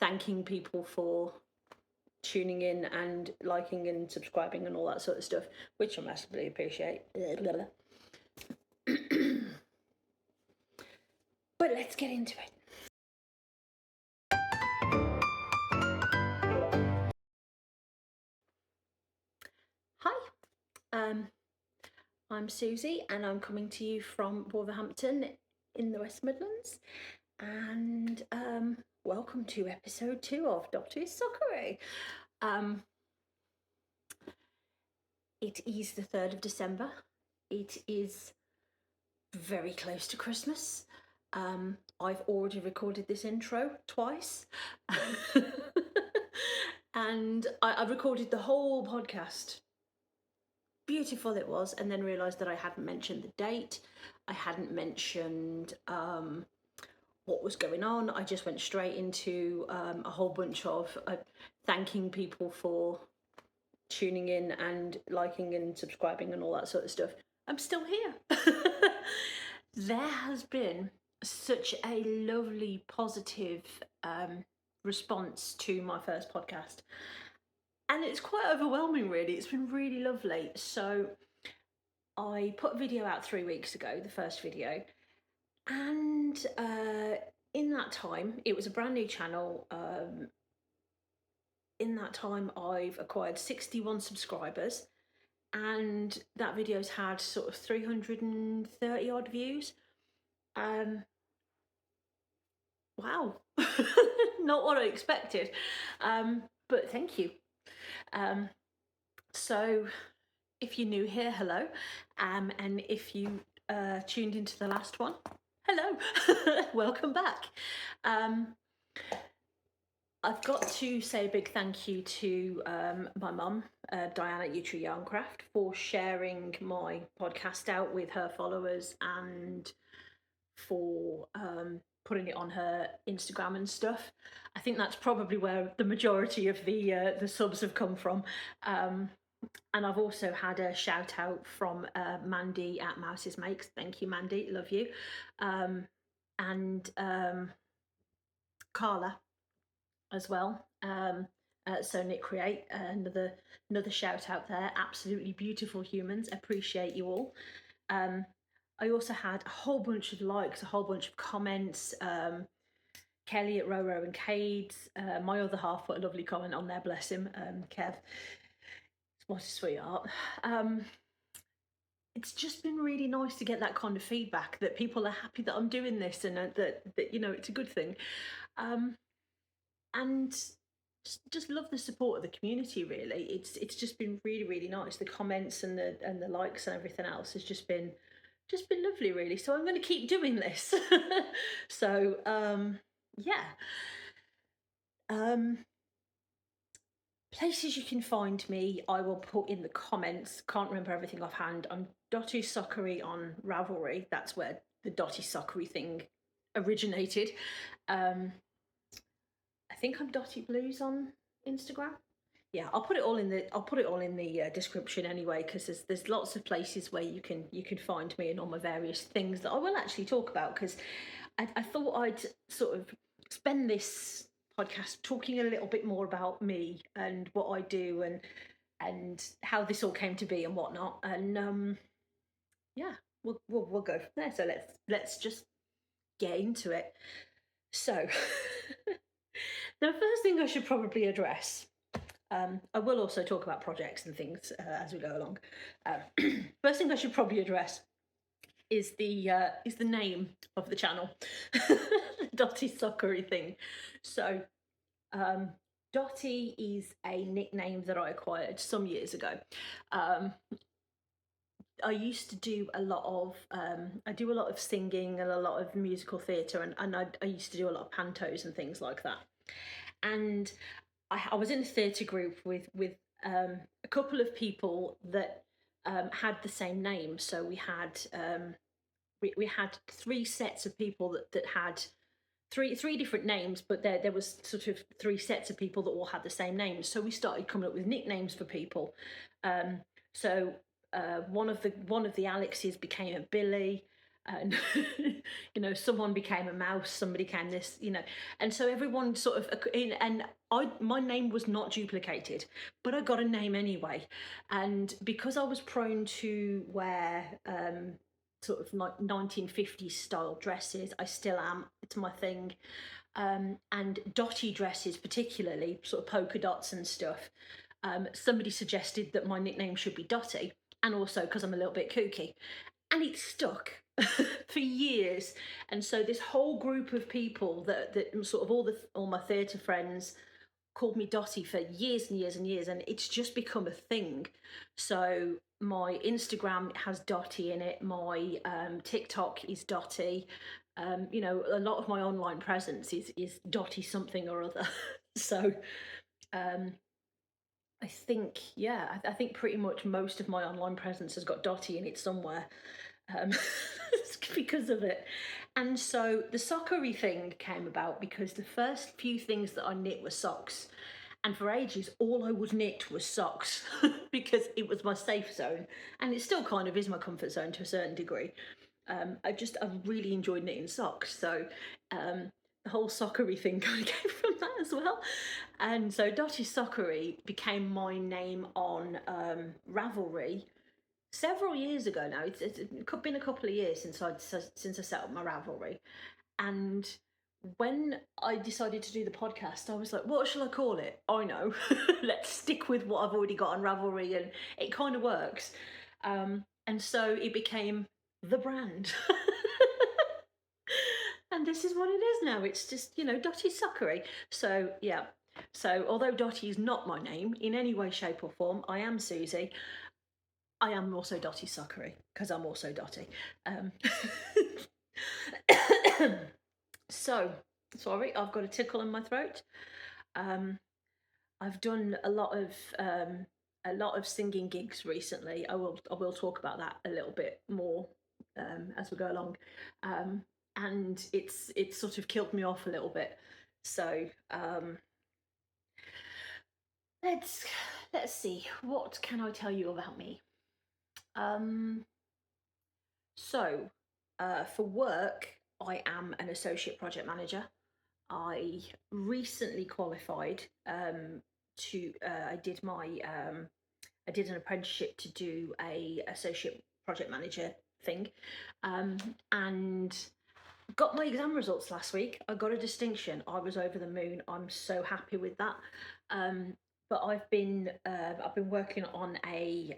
thanking people for tuning in and liking and subscribing and all that sort of stuff, which I massively appreciate. But let's get into it. Hi, I'm Susie and I'm coming to you from Wolverhampton in the West Midlands, and welcome to episode 2 of DottysSockery. It is the 3rd of December. It is very close to Christmas. I've already recorded this intro twice. And I recorded the whole podcast. Beautiful it was, and then realised that I hadn't mentioned the date. I hadn't mentioned what was going on. I just went straight into a whole bunch of thanking people for tuning in and liking and subscribing and all that sort of stuff. I'm still here. There has been such a lovely, positive response to my first podcast. And it's quite overwhelming, really. It's been really lovely. So I put a video out 3 weeks ago, the first video. And in that time, it was a brand new channel. In that time, I've acquired 61 subscribers. And that video's had sort of 330 odd views. Wow. Not what I expected. But thank you. So if you're new here, hello, and if you tuned into the last one, hello. Welcome back. I've got to say a big thank you to my mum, Diana at Yewtree Yarncraft, for sharing my podcast out with her followers and for putting it on her Instagram and stuff. I think that's probably where the majority of the subs have come from. And I've also had a shout out from Mandy at Mouse's Makes. Thank you, Mandy. Love you. And Carla as well. So Nick Create, another shout out there. Absolutely beautiful humans. Appreciate you all. I also had a whole bunch of likes, a whole bunch of comments. Kelly at Row and Cades, my other half put a lovely comment on there, bless him, Kev. What a sweetheart. It's just been really nice to get that kind of feedback, that people are happy that I'm doing this and that you know, it's a good thing. And just love the support of the community, really. It's just been really, really nice. The comments and the likes and everything else has just been lovely, really. So I'm going to keep doing this. So yeah. Places you can find me, I will put in the comments. Can't remember everything offhand. I'm DottysSockery on Ravellry. That's where the DottysSockery thing originated. I think I'm Dotty Blues on Instagram. Yeah, I'll put it all in the description anyway, because there's lots of places where you can find me and all my various things that I will actually talk about, because I thought I'd sort of spend this podcast talking a little bit more about me and what I do and how this all came to be and whatnot. And yeah, we'll go from there. So let's just get into it. So the first thing I should probably address. I will also talk about projects and things as we go along. First thing I should probably address is the name of the channel, DottysSockery thing. So, Dotty is a nickname that I acquired some years ago. I used to do a lot of singing and a lot of musical theatre, and I used to do a lot of pantos and things like that. And I was in a theatre group with a couple of people that had the same name. So we had 3 sets of people that had three different names, but there was sort of 3 sets of people that all had the same names. So we started coming up with nicknames for people. So one of the Alexes became a Billy. and someone became a mouse, somebody became this, and so everyone sort of, and my name was not duplicated, but I got a name anyway. And because I was prone to wear sort of like 1950s style dresses, I still am, it's my thing. And dotty dresses, particularly sort of polka dots and stuff. Somebody suggested that my nickname should be Dotty, and also because I'm a little bit kooky, and it stuck for years. And so this whole group of people that sort of all my theatre friends called me Dotty for years and years and years, and it's just become a thing. So my Instagram has Dotty in it, my TikTok is Dotty. A lot of my online presence is Dotty something or other. So I think, yeah, I think pretty much most of my online presence has got Dotty in it somewhere, um, because of it. And so the sockery thing came about because the first few things that I knit were socks. And for ages, all I would knit was socks because it was my safe zone. And it still kind of is my comfort zone to a certain degree. I really enjoyed knitting socks. So the whole sockery thing kind of came from that as well. And so DottysSockery became my name on Ravellry several years ago now. It's been a couple of years since I set up my Ravellry. And when I decided to do the podcast, I was like, what shall I call it? I know, let's stick with what I've already got on Ravellry, and it kind of works. And so it became the brand. And this is what it is now. It's just, DottysSockery. So, yeah. So, although Dotty is not my name in any way, shape, or form, I am Susie. I am also DottysSockery because I'm also Dotty. So, sorry, I've got a tickle in my throat. I've done a lot of singing gigs recently. I will talk about that a little bit more as we go along. And it's sort of killed me off a little bit. So let's see, what can I tell you about me? So for work, I am an associate project manager. I recently qualified I did an apprenticeship to do a associate project manager thing, and got my exam results last week. I got a distinction. I was over the moon. I'm so happy with that. But I've been working on a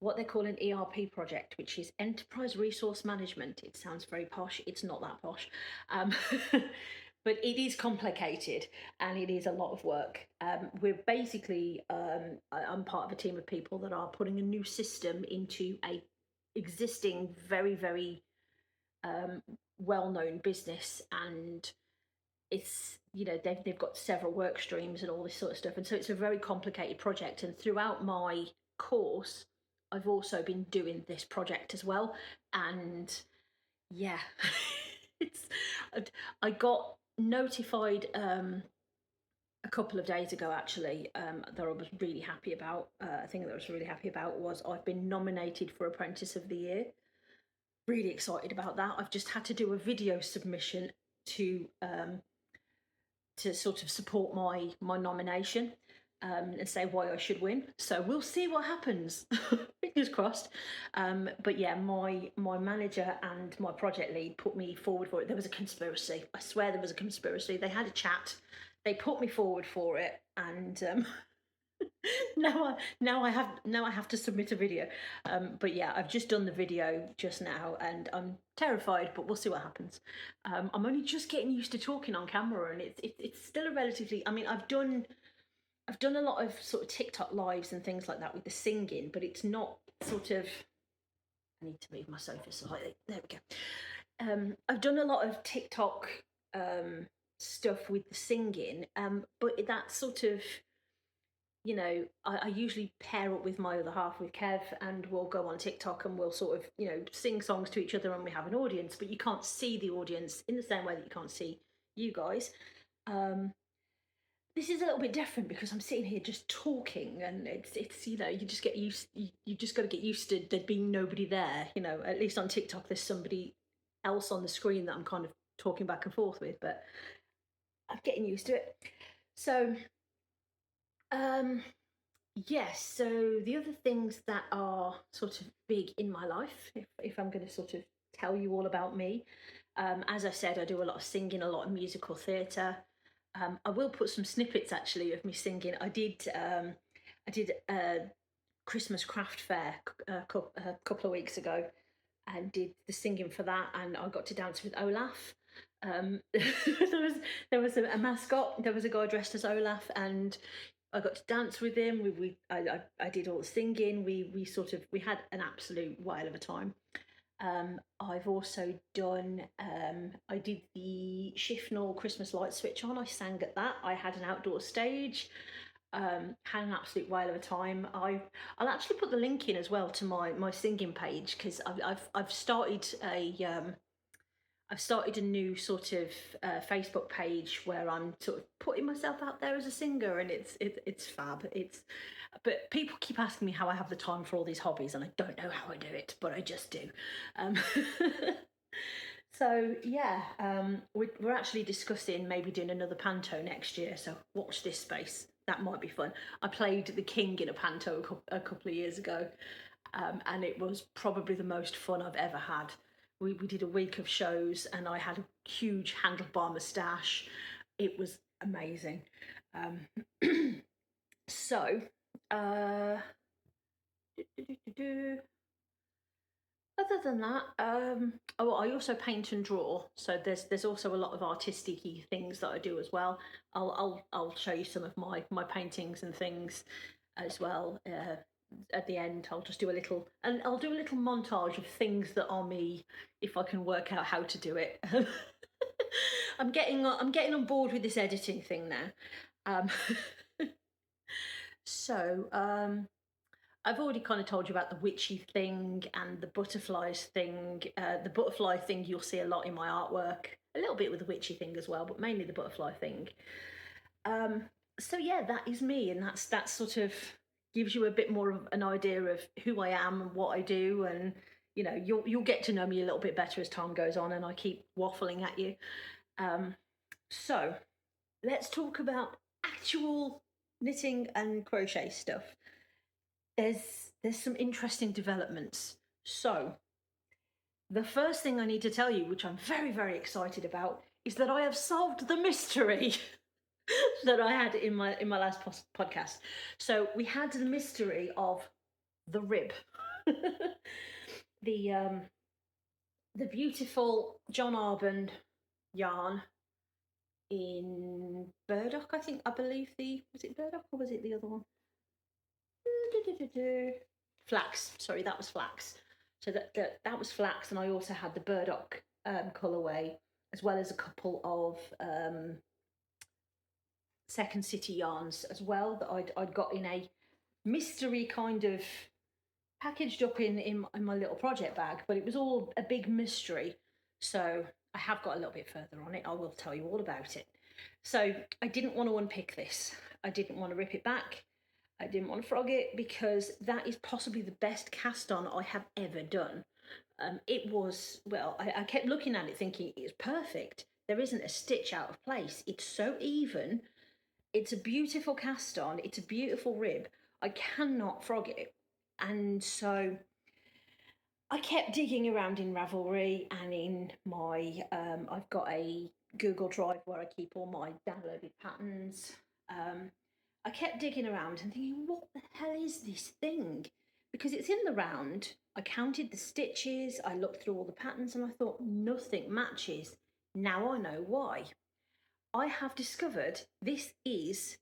what they call an ERP project, which is Enterprise Resource Management. It sounds very posh. It's not that posh. But it is complicated and it is a lot of work. We're basically, I'm part of a team of people that are putting a new system into a existing very, very well-known business, and it's, they've got several work streams and all this sort of stuff, and so it's a very complicated project. And throughout my course, I've also been doing this project as well, and yeah, I got notified a couple of days ago actually, that I was really happy about. A thing that I was really happy about was I've been nominated for Apprentice of the Year. Really excited about that. I've just had to do a video submission to sort of support my nomination, and say why I should win. So we'll see what happens. Fingers crossed. But yeah, my manager and my project lead put me forward for it. There was a conspiracy. I swear there was a conspiracy. They had a chat. They put me forward for it, and now I have to submit a video. But yeah, I've just done the video just now, and I'm terrified, but we'll see what happens. I'm only just getting used to talking on camera, and it's still a relatively. I mean, I've done a lot of sort of TikTok lives and things like that with the singing, but it's not sort of. I need to move my sofa slightly. There we go. I've done a lot of TikTok stuff with the singing, but that sort of. I usually pair up with my other half, with Kev, and we'll go on TikTok and we'll sort of, sing songs to each other, and we have an audience, but you can't see the audience in the same way that you can't see you guys. this is a little bit different because I'm sitting here just talking, and it's you know, you just get used, you just got to get used to there being nobody there. You know, at least on TikTok there's somebody else on the screen that I'm kind of talking back and forth with, but I'm getting used to it. So um yes, so the other things that are sort of big in my life, if I'm going to sort of tell you all about me, as I said, I do a lot of singing, a lot of musical theatre. I will put some snippets actually of me singing. I did a Christmas craft fair a couple of weeks ago, and did the singing for that, and I got to dance with Olaf. There was a mascot. There was a guy dressed as Olaf, and I got to dance with him. I did all the singing. We had an absolute whale of a time. I've also done. I did the Shifnal Christmas light switch on. I sang at that. I had an outdoor stage. Had an absolute whale of a time. I'll actually put the link in as well to my singing page, because I've started a new sort of Facebook page where I'm sort of putting myself out there as a singer, and it's fab. But people keep asking me how I have the time for all these hobbies, and I don't know how I do it, but I just do. Um, so yeah, we're actually discussing maybe doing another panto next year. So watch this space. That might be fun. I played the king in a panto a couple of years ago, and it was probably the most fun I've ever had. We did a week of shows, and I had a huge handlebar moustache. It was amazing. So, uh, other than that, oh, I also paint and draw. So there's also a lot of artistic things that I do as well. I'll show you some of my paintings and things as well. At the end, I'll just do a little, and I'll do a little montage of things that are me, if I can work out how to do it. I'm getting on board with this editing thing now. Um, so I've already kind of told you about the witchy thing and the butterflies thing. The butterfly thing you'll see a lot in my artwork, a little bit with the witchy thing as well, but mainly the butterfly thing. So yeah, that is me, and that's sort of gives you a bit more of an idea of who I am and what I do, and you know, you'll get to know me a little bit better as time goes on, and I keep waffling at you. So let's talk about actual knitting and crochet stuff. There's some interesting developments. So the first thing I need to tell you, which I'm very, very excited about, is that I have solved the mystery that I had in my last podcast. So we had the mystery of the rib. the beautiful John Arbon yarn in burdock, I believe. Was it burdock or was it the other one? Flax. Sorry, that was flax. So that was flax, and I also had the burdock colourway, as well as a couple of Second City yarns as well that I'd got in a mystery kind of packaged up in my little project bag, but it was all a big mystery. So I have got a little bit further on it. I will tell you all about it. So I didn't want to unpick this. I didn't want to rip it back. I didn't want to frog it, because that is possibly the best cast on I have ever done. It was, well, I kept looking at it thinking it's perfect. There isn't a stitch out of place. It's so even. It's a beautiful cast on. It's a beautiful rib. I cannot frog it. And so I kept digging around in Ravellry and in my, I've got a Google Drive where I keep all my downloaded patterns. I kept digging around and thinking, what the hell is this thing? Because it's in the round. I counted the stitches, I looked through all the patterns, and I thought nothing matches. Now I know why. I have discovered this is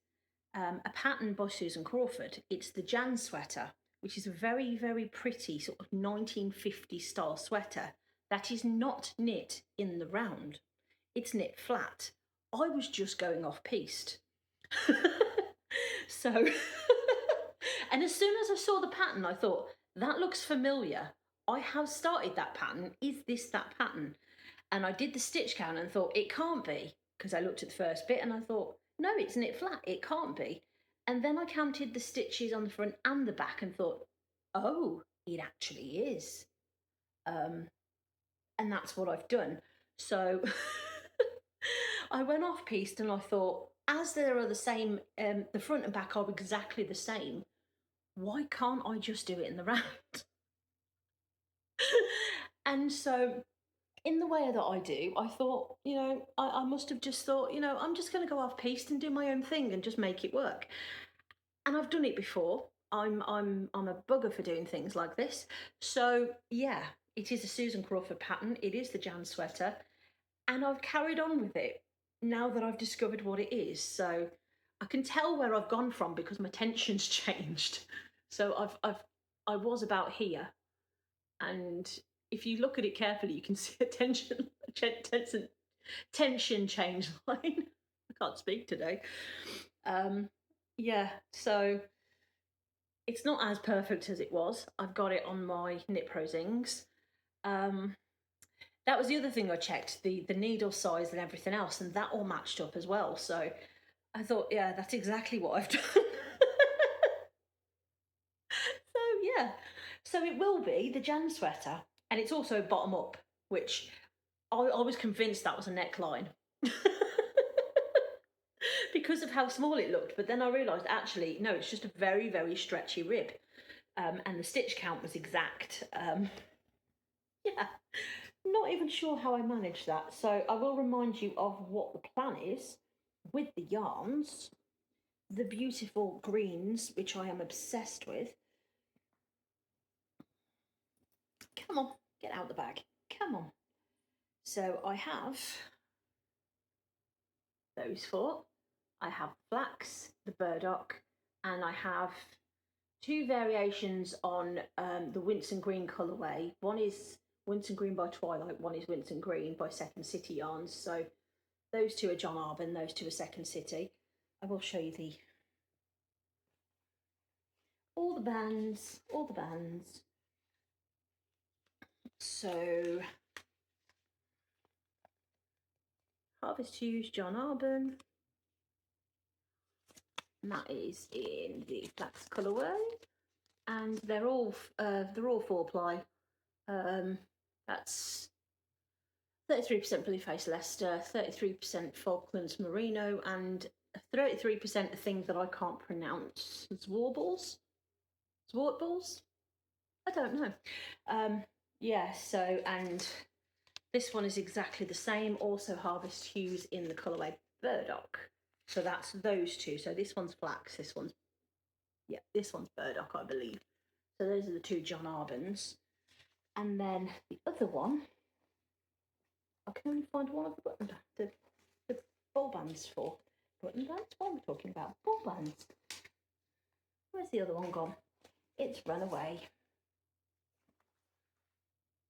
a pattern by Susan Crawford. It's the Jan sweater, which is a very, very pretty sort of 1950 style sweater that is not knit in the round. It's knit flat. I was just going off piste. So, and as soon as I saw the pattern, I thought, that looks familiar. I have started that pattern. Is this that pattern? And I did the stitch count and thought, it can't be, because I looked at the first bit and I thought, no, it's knit flat, it can't be. And then I counted the stitches on the front and the back and thought, oh, it actually is. And that's what I've done. So I went off piste and I thought, as they are the same, the front and back are exactly the same, why can't I just do it in the round? And so in the way that I do, I thought, I must have just thought, I'm just going to go off piste and do my own thing and just make it work. And I've done it before. I'm a bugger for doing things like this. So yeah, it is a Susan Crawford pattern. It is the Jan sweater, and I've carried on with it now that I've discovered what it is. So I can tell where I've gone from because my tension's changed. So I was about here, and if you look at it carefully, you can see a tension change line. I can't speak today. Yeah, so it's not as perfect as it was. I've got it on my Knit Pro Zings. That was the other thing I checked, the needle size and everything else, and that all matched up as well. So I thought, yeah, that's exactly what I've done. So yeah, so it will be the Jan sweater, and it's also bottom up, which I was convinced that was a neckline. Because of how small it looked, but then I realised actually no, it's just a very, very stretchy rib, and the stitch count was exact. Yeah, not even sure how I managed that. So I will remind you of what the plan is with the yarns, the beautiful greens, which I am obsessed with. Come on, get out the bag. Come on. So I have those four. I have flax, the burdock, and I have two variations on the Winston Green colourway. One is Winston Green by Twilight, one is Winston Green by Second City Yarns. So those two are John Arbon, those two are Second City. I will show you all the bands. So Harvest Hues, John Arbon. And that is in the flax colourway, and they're all 4-ply. That's 33% Blueface Leicester, 33% Falklands Merino, and 33% of things that I can't pronounce. Zwarbles? I don't know. Yeah, so, and this one is exactly the same, also Harvest Hues in the colourway Burdock. So that's those two. So this one's flax, this one's burdock, I believe. So those are the two John Arbons. And then the other one, I can only find one of the button bands, the ball bands for. Button bands? What am I talking about? Ball bands. Where's the other one gone? It's run away.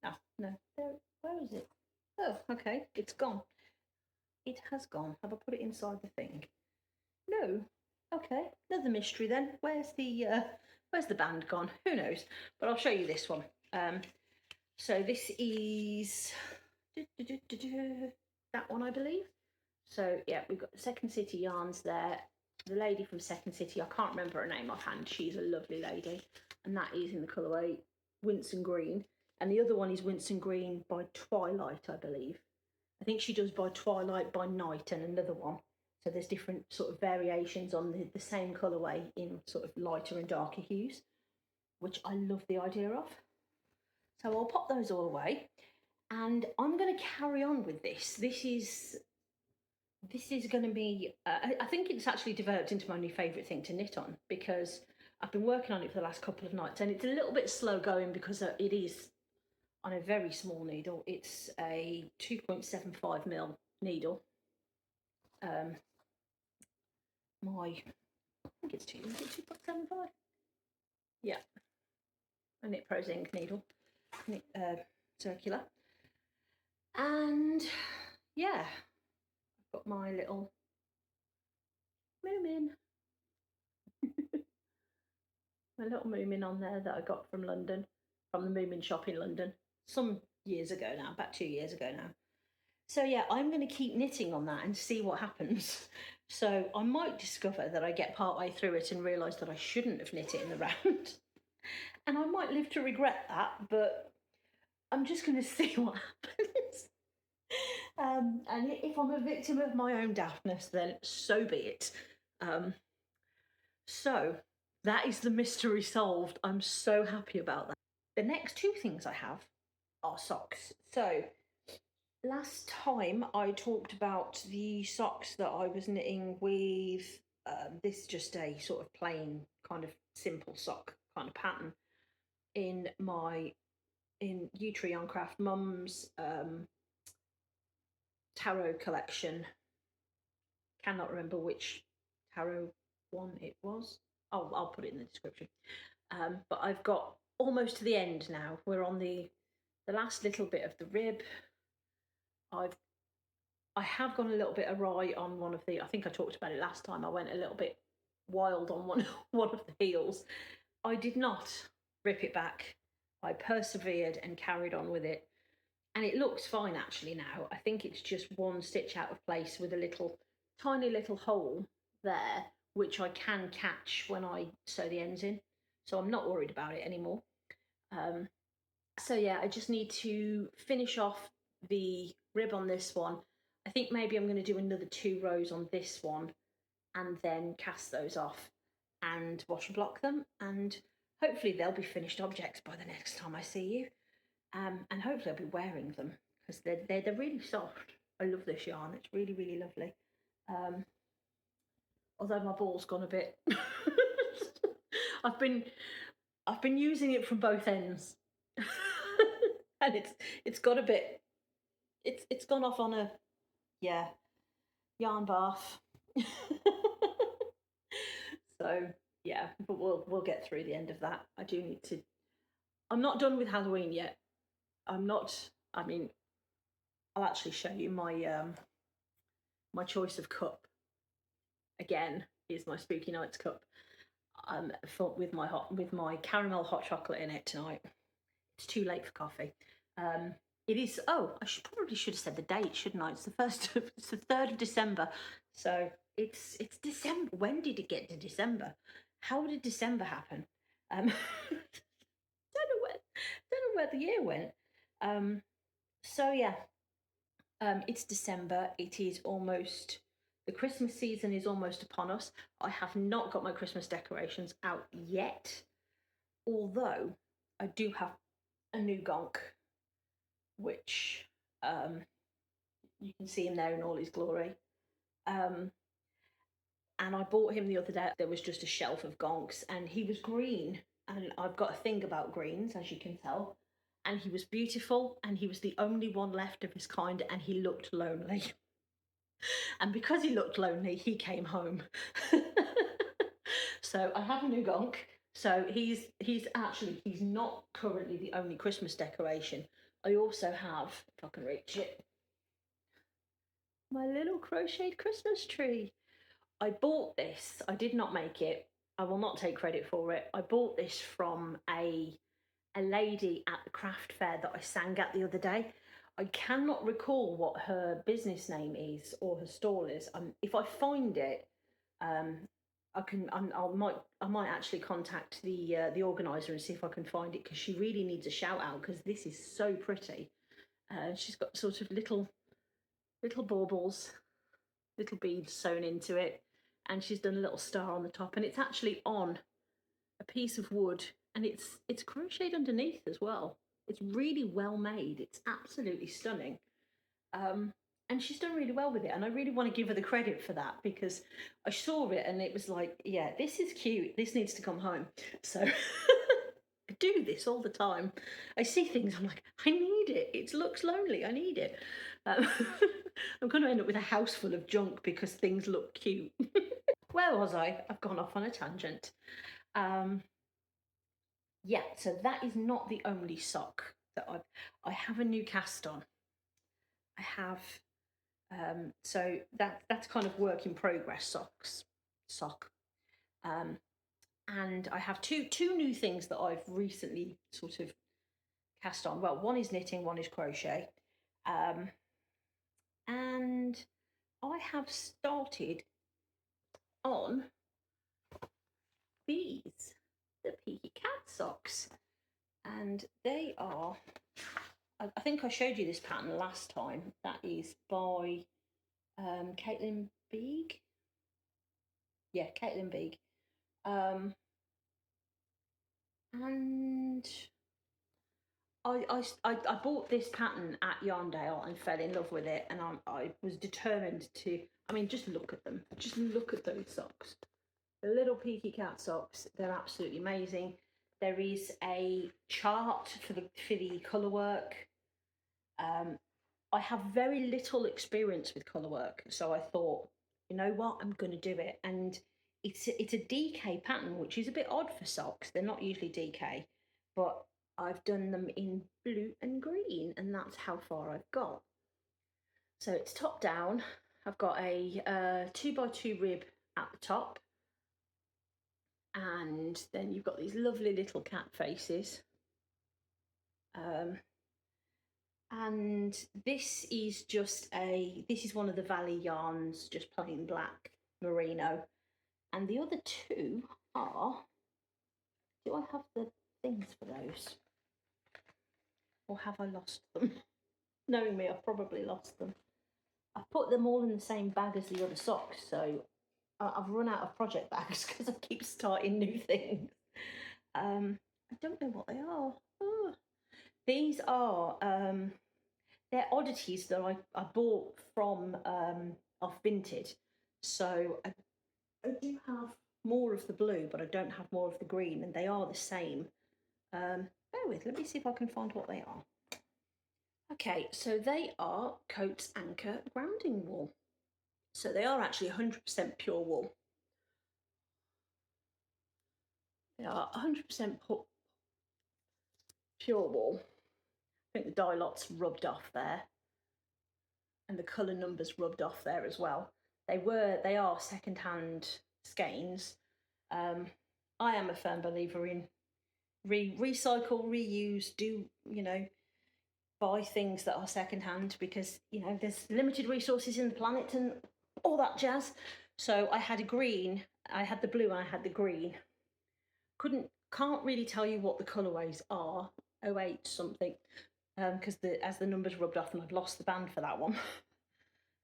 Oh, no, where is it? Oh, okay, it's gone. It has gone. Have I put it inside the thing? No. Okay, another mystery then. Where's the band gone? Who knows? But I'll show you this one. So this is that one, I believe. So yeah, we've got the Second City Yarns there. The lady from Second City, I can't remember her name offhand. She's a lovely lady, and that is in the colourway Winston Green. And the other one is Winston Green by Twilight, I believe. I think she does by Twilight, by Night, and another one. So there's different sort of variations on the same colourway in sort of lighter and darker hues, which I love the idea of. So I'll pop those all away, and I'm going to carry on with this. This is going to be, I think it's actually developed into my new favourite thing to knit on, because I've been working on it for the last couple of nights, and it's a little bit slow going because it is on a very small needle. It's a 2.75mm needle. I think it's 2.75. Yeah, a Knit Pro Zing needle, circular. And yeah, I've got my little moomin. My little moomin on there that I got from London, from the Moomin shop in London, some years ago now, about 2 years ago now. So yeah, I'm going to keep knitting on that and see what happens. So I might discover that I get part way through it and realise that I shouldn't have knit it in the round. And I might live to regret that, but I'm just going to see what happens. And if I'm a victim of my own daftness, then so be it. So that is the mystery solved. I'm so happy about that. The next two things I have are socks. So last time I talked about the socks that I was knitting with this just a sort of plain kind of simple sock kind of pattern in Yewtree Yarncraft Mum's tarot collection. Cannot remember which tarot one it was. Oh, I'll put it in the description. But I've got almost to the end now. We're on the last little bit of the rib. I have gone a little bit awry on one of the, I think I talked about it last time, I went a little bit wild on one of the heels. I did not rip it back. I persevered and carried on with it. And it looks fine actually now. I think it's just one stitch out of place with a tiny little hole there, which I can catch when I sew the ends in. So I'm not worried about it anymore. So yeah, I just need to finish off the rib on this one. I think maybe I'm going to do another 2 rows on this one and then cast those off and wash and block them, and hopefully they'll be finished objects by the next time I see you. And hopefully I'll be wearing them because they're really soft. I love this yarn. It's really, really lovely. Although my ball's gone a bit. I've been using it from both ends. And it's got a bit, it's gone off on a yarn bath. So yeah, but we'll get through the end of that. I'm not done with Halloween yet. I mean, I'll actually show you my my choice of cup. Again, is my Spooky Nights cup. With my caramel hot chocolate in it tonight. It's too late for coffee. It is. Oh, I probably should have said the date, shouldn't I? It's the 3rd of December. So it's December. When did it get to December? How did December happen? Don't know where the year went. So yeah, it's December. It is almost, the Christmas season is almost upon us. I have not got my Christmas decorations out yet, although I do have a new gonk, which you can see him there in all his glory. And I bought him the other day. There was just a shelf of gonks and he was green, and I've got a thing about greens, as you can tell. And he was beautiful, and he was the only one left of his kind, and he looked lonely. And because he looked lonely, he came home. So I have a new gonk. So he's not currently the only Christmas decoration. I also have, if I can reach it, my little crocheted Christmas tree. I bought this. I did not make it. I will not take credit for it. I bought this from a lady at the craft fair that I sang at the other day. I cannot recall what her business name is or her stall is. If I find it, I might actually contact the organizer and see if I can find it, because she really needs a shout out, because this is so pretty. She's got sort of little baubles, little beads sewn into it, and she's done a little star on the top, and it's actually on a piece of wood, and it's crocheted underneath as well. It's really well made. It's absolutely stunning. And she's done really well with it, and I really want to give her the credit for that, because I saw it and it was like, yeah, this is cute. This needs to come home. So I do this all the time. I see things, I'm like, I need it. It looks lonely. I need it. I'm going to end up with a house full of junk because things look cute. Where was I? I've gone off on a tangent. Yeah, so that is not the only sock that I have a new cast on. I have, so that's kind of work in progress sock. And I have two new things that I've recently sort of cast on. Well, one is knitting, one is crochet. And I have started on these, the Peaky Cat socks. And they are, I think I showed you this pattern last time. That is by Caitlin Beeg. Yeah, Caitlin Beeg. And I bought this pattern at Yarndale and fell in love with it, and I was determined to, I mean, just look at them. Just look at those socks. The little Peaky Cat socks, they're absolutely amazing. There is a chart for the colour work. I have very little experience with colour work, so I thought, you know what, I'm going to do it. And it's a DK pattern, which is a bit odd for socks. They're not usually DK, but I've done them in blue and green, and that's how far I've got. So it's top down. I've got a 2x2 rib at the top, and then you've got these lovely little cat faces. And this is one of the Valley yarns, just plain black merino. And the other two are, do I have the things for those? Or have I lost them? Knowing me, I've probably lost them. I've put them all in the same bag as the other socks, so I've run out of project bags because I keep starting new things. I don't know what they are. Oh. These are, they're oddities that I bought from off Vinted. So I do have more of the blue, but I don't have more of the green, and they are the same. Bear with, let me see if I can find what they are. Okay, so they are Coats Anchor grounding wool. So they are actually 100% pure wool. They are 100% pure wool. I think the dye lot's rubbed off there, and the colour numbers rubbed off there as well. They are second-hand skeins. I am a firm believer in recycle, reuse, buy things that are second-hand, because there's limited resources in the planet and all that jazz. So I had a green, I had the blue, and I had the green. Can't really tell you what the colourways are. 08 something, because as the numbers rubbed off, and I'd lost the band for that one.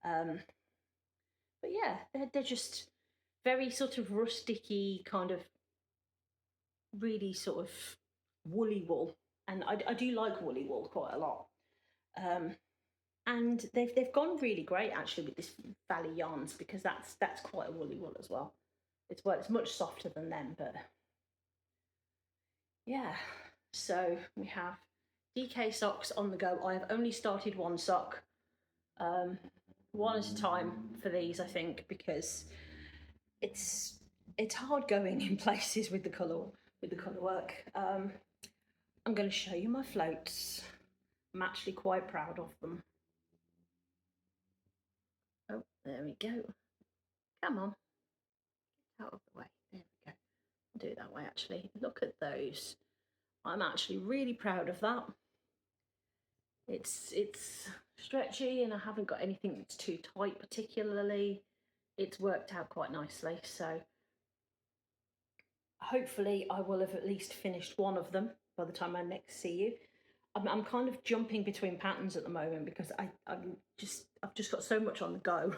But yeah, they're just very sort of rusticy, kind of really sort of woolly wool, and I do like woolly wool quite a lot. And they've gone really great actually with this Valley yarns, because that's quite a woolly wool as well. It's much softer than them, but yeah. So we have DK socks on the go. I have only started one sock, one at a time for these, I think, because it's hard going in places with the colour work. I'm going to show you my floats. I'm actually quite proud of them. Oh, there we go. Come on, get out of the way. There we go. I'll do it that way actually. Look at those. I'm actually really proud of that. It's stretchy, and I haven't got anything that's too tight particularly. It's worked out quite nicely, so hopefully I will have at least finished one of them by the time I next see you. I'm kind of jumping between patterns at the moment, because I've just got so much on the go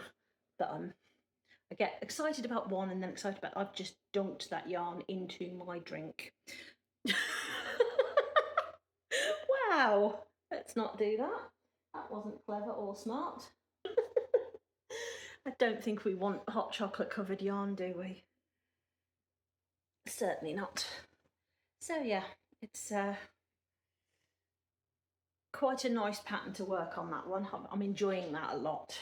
that I get excited about one and then excited about, I've just dunked that yarn into my drink. Wow, let's not do that. That wasn't clever or smart. I don't think we want hot chocolate covered yarn, do we? Certainly not. So yeah, it's quite a nice pattern to work on, that one. I'm enjoying that a lot.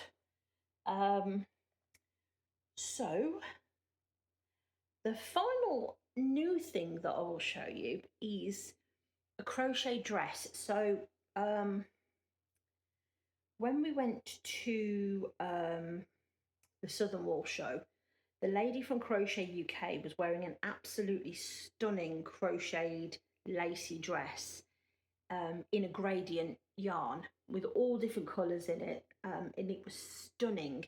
So the final new thing that I will show you is a crochet dress. So when we went to the Southern Wool show, the lady from Crochet UK was wearing an absolutely stunning crocheted lacy dress in a gradient yarn with all different colours in it, and it was stunning.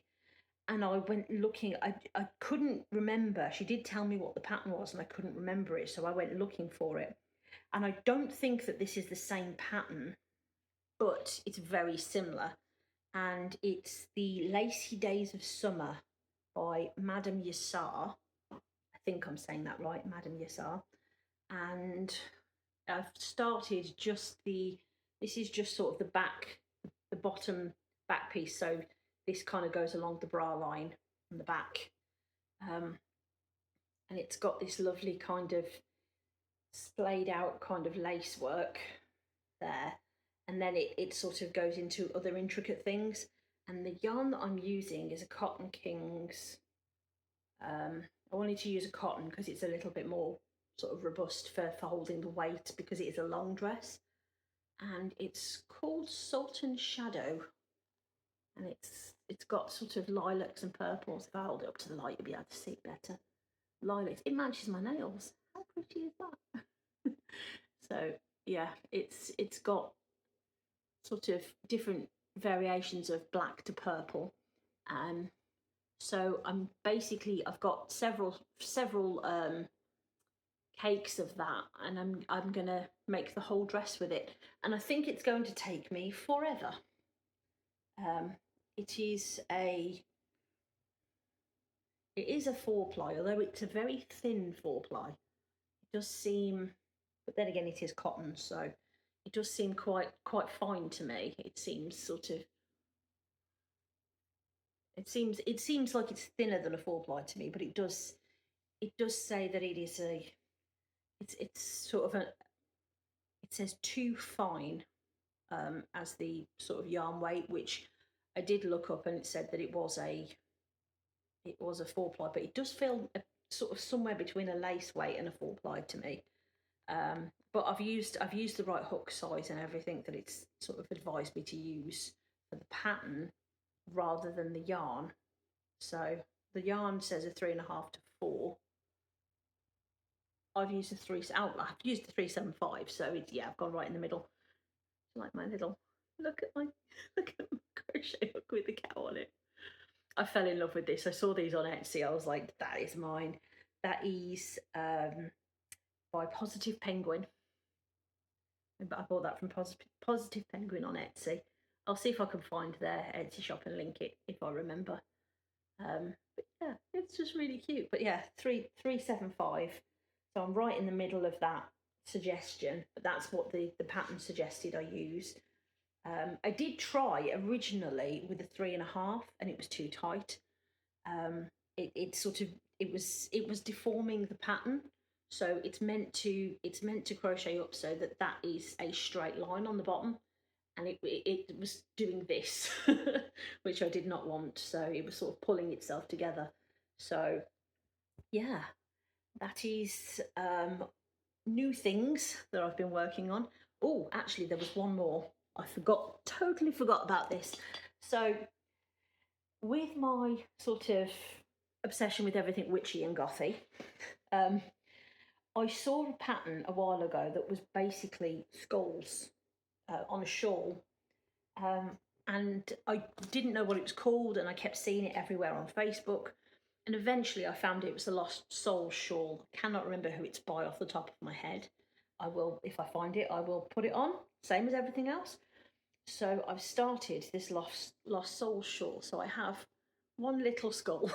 and I went looking. I couldn't remember. She did tell me what the pattern was, and I couldn't remember it, so I went looking for it. And I don't think that this is the same pattern, but it's very similar. And it's the Lacy Days of Summer by Madame Yasar. I think I'm saying that right, Madame Yasar. And I've started just this is just sort of the bottom back piece. So this kind of goes along the bra line on the back. And it's got this lovely kind of splayed out kind of lace work there. And then it sort of goes into other intricate things. And the yarn that I'm using is a Cotton Kings. I wanted to use a cotton because it's a little bit more sort of robust for holding the weight, because it is a long dress. And it's called Salt and Shadow. And it's got sort of lilacs and purples. If I hold it up to the light, you'll be able to see it better. Lilacs. It matches my nails. How pretty is that? So yeah, it's got sort of different variations of black to purple. So I've got several cakes of that, and I'm gonna make the whole dress with it, and I think it's going to take me forever. It is a 4-ply, although it's a very thin 4-ply. It does seem, but then again, it is cotton, so it does seem quite fine to me. It seems sort of, it seems like it's thinner than a 4-ply to me, but it does say that it is it's sort of it says too fine as the sort of yarn weight, which I did look up, and it said that it was a 4-ply, but it does feel sort of somewhere between a lace weight and a 4-ply to me. But I've used the right hook size and everything that it's sort of advised me to use for the pattern rather than the yarn. So the yarn says a 3.5 to 4. I've used the I've used the 375, so I've gone right in the middle. Like my little look at my crochet hook with the cow on it. I fell in love with this. I saw these on Etsy. I was like, that is mine. That is by Positive Penguin. I bought that from Positive Penguin on Etsy. I'll see if I can find their Etsy shop and link it if I remember. But yeah, it's just really cute. But yeah, 375. So I'm right in the middle of that suggestion, but that's what the pattern suggested I use. I did try originally with a 3.5, and it was too tight. It was deforming the pattern. So it's meant to crochet up so that is a straight line on the bottom, and it was doing this, which I did not want. So it was sort of pulling itself together. So yeah, that is new things that I've been working on. Oh, actually, there was one more. I totally forgot about this. So with my sort of obsession with everything witchy and gothy, I saw a pattern a while ago that was basically skulls on a shawl. And I didn't know what it was called, and I kept seeing it everywhere on Facebook. And eventually I found it was a Lost Soul shawl. I cannot remember who it's by off the top of my head. I will, if I find it, I will put it on, same as everything else. So I've started this Lost Soul shawl. So I have one little skull,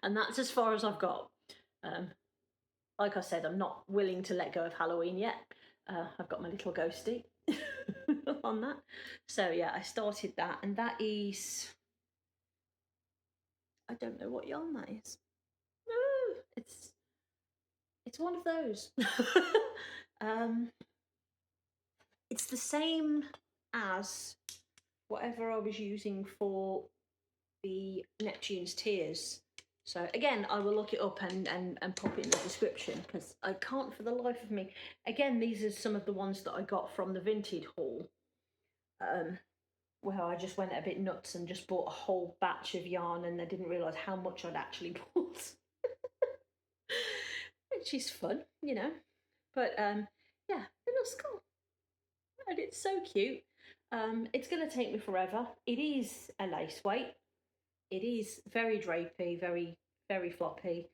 and that's as far as I've got. Like I said, I'm not willing to let go of Halloween yet. I've got my little ghosty on that. So yeah, I started that, and that is, I don't know what yarn that is. It's one of those. It's the same as whatever I was using for the Neptune's Tears. So again, I will look it up and pop it in the description, because I can't for the life of me. Again, these are some of the ones that I got from the Vinted haul, where I just went a bit nuts and just bought a whole batch of yarn, and I didn't realise how much I'd actually bought. Which is fun, you know. But yeah, little skull. And it's so cute. It's going to take me forever. It is a lace weight. It is very drapey, very floppy,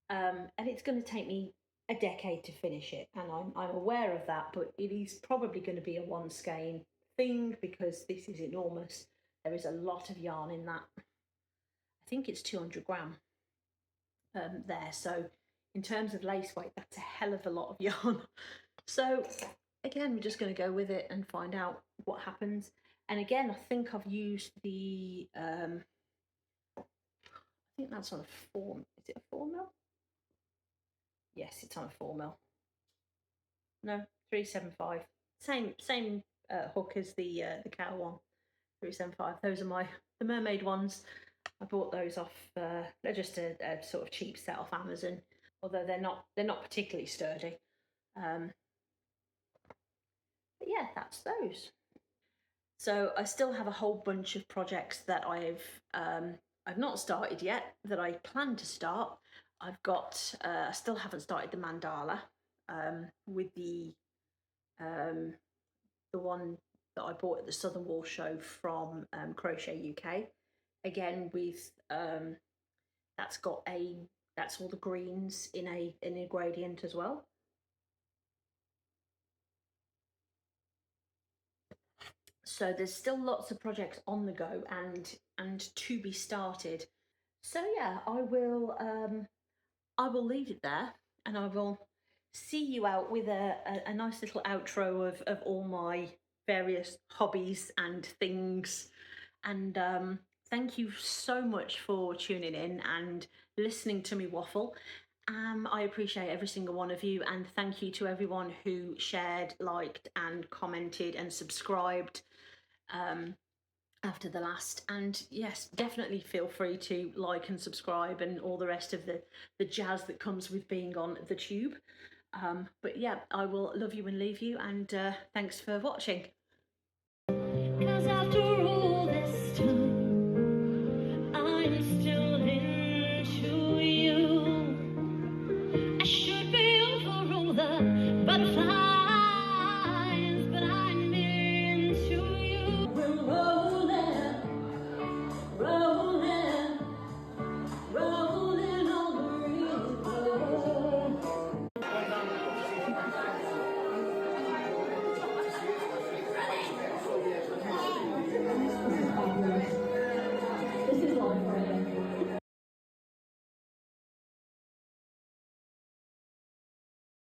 and it's going to take me a decade to finish it, and I'm aware of that, but it is probably going to be a one skein thing because this is enormous. There is a lot of yarn in that. I think it's 200 gram there, so in terms of lace weight, that's a hell of a lot of yarn. So again, we're just going to go with it and find out what happens. And again, I think I've used the I think that's on a 4, is it a 4 mil? Yes, it's on a 4 mil. No, 375. Same hook as the cow one. 375. Those are the mermaid ones. I bought those off. They're just a sort of cheap set off Amazon. Although they're not particularly sturdy. But yeah, that's those. So I still have a whole bunch of projects that I've not started yet that I plan to start. I've got I still haven't started the mandala with the one that I bought at the Southern Wall Show from Crochet UK. Again, with that's all the greens in a gradient as well. So there's still lots of projects on the go and to be started. So yeah, I will leave it there, and I will see you out with a nice little outro of all my various hobbies and things. And thank you so much for tuning in and listening to me waffle. I appreciate every single one of you, and thank you to everyone who shared, liked, and commented and subscribed after the last. And yes, definitely feel free to like and subscribe and all the rest of the jazz that comes with being on the tube. But yeah, I will love you and leave you, and thanks for watching. 'Cause